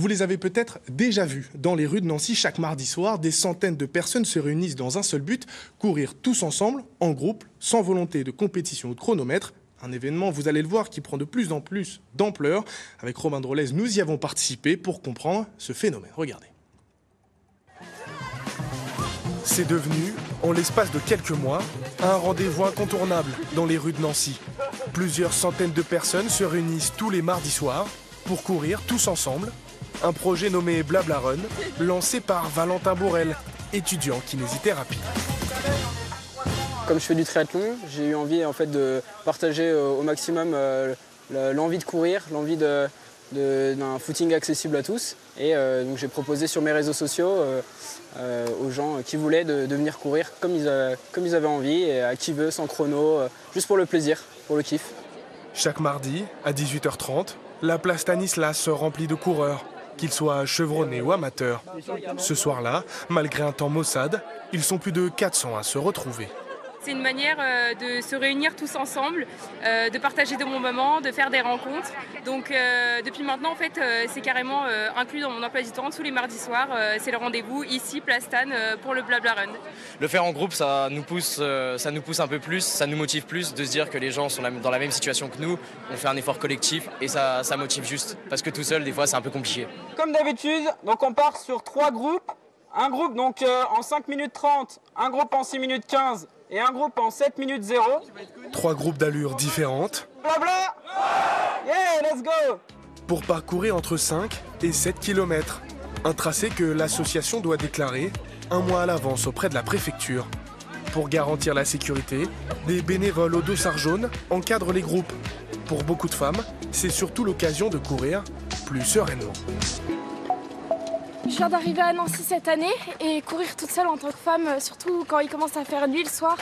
Vous les avez peut-être déjà vus. Dans les rues de Nancy, chaque mardi soir, des centaines de personnes se réunissent dans un seul but, courir tous ensemble, en groupe, sans volonté de compétition ou de chronomètre. Un événement, vous allez le voir, qui prend de plus en plus d'ampleur. Avec Romain Drolez, nous y avons participé pour comprendre ce phénomène. Regardez. C'est devenu, en l'espace de quelques mois, un rendez-vous incontournable dans les rues de Nancy. Plusieurs centaines de personnes se réunissent tous les mardis soirs pour courir tous ensemble. Un projet nommé Blabla Run, lancé par Valentin Bourrel, étudiant kinésithérapie. Comme je fais du triathlon, j'ai eu envie de partager au maximum l'envie de courir, l'envie d'un footing accessible à tous. Et donc j'ai proposé sur mes réseaux sociaux aux gens qui voulaient de venir courir comme ils avaient envie, et à qui veut, sans chrono, juste pour le plaisir, pour le kiff. Chaque mardi, à 18h30, la place Stanislas se remplit de coureurs, qu'ils soient chevronnés ou amateurs. Ce soir-là, malgré un temps maussade, ils sont plus de 400 à se retrouver. C'est une manière de se réunir tous ensemble, de partager de bons moments, de faire des rencontres. Donc depuis maintenant, en fait, c'est carrément inclus dans mon emploi du temps. Tous les mardis soirs, c'est le rendez-vous ici, Place Stan, pour le Blabla Run. Le faire en groupe, ça nous pousse un peu plus, ça nous motive plus de se dire que les gens sont dans la même situation que nous. On fait un effort collectif et ça motive juste. Parce que tout seul, des fois, c'est un peu compliqué. Comme d'habitude, donc on part sur 3 groupes. Un groupe donc en 5 minutes 30, un groupe en 6 minutes 15 et un groupe en 7 minutes 0. 3 groupes d'allures différentes. Blabla! Yeah, let's go! Pour parcourir entre 5 et 7 km. Un tracé que l'association doit déclarer un mois à l'avance auprès de la préfecture. Pour garantir la sécurité, des bénévoles au dossard jaune encadrent les groupes. Pour beaucoup de femmes, c'est surtout l'occasion de courir plus sereinement. Je viens d'arriver à Nancy cette année et courir toute seule en tant que femme, surtout quand il commence à faire nuit le soir,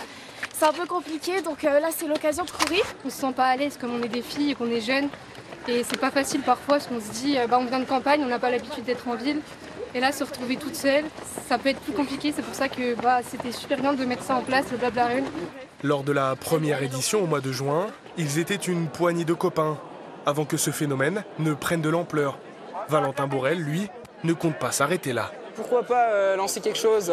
c'est un peu compliqué, donc là c'est l'occasion de courir. On se sent pas à l'aise comme on est des filles et qu'on est jeunes, et c'est pas facile parfois parce qu'on se dit on vient de campagne, on n'a pas l'habitude d'être en ville, et là se retrouver toute seule, ça peut être plus compliqué, c'est pour ça que c'était super bien de mettre ça en place, le Blabla Run. Lors de la première édition au mois de juin, ils étaient une poignée de copains, avant que ce phénomène ne prenne de l'ampleur. Valentin Bourrel, lui, ne compte pas s'arrêter là. Pourquoi pas lancer quelque chose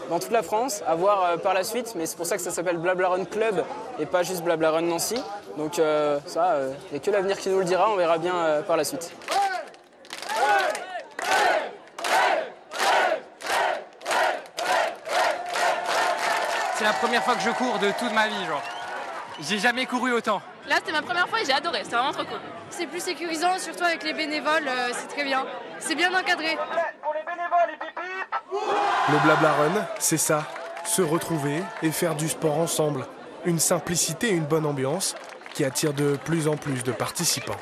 dans toute la France, à voir par la suite, mais c'est pour ça que ça s'appelle Blabla Run Club et pas juste Blabla Run Nancy. Donc il n'y a que l'avenir qui nous le dira, on verra bien par la suite. C'est la première fois que je cours de toute ma vie, genre. J'ai jamais couru autant. Là, c'était ma première fois et j'ai adoré, c'était vraiment trop cool. C'est plus sécurisant, surtout avec les bénévoles, c'est très bien. C'est bien encadré. Le Blabla Run, c'est ça, se retrouver et faire du sport ensemble. Une simplicité et une bonne ambiance qui attire de plus en plus de participants.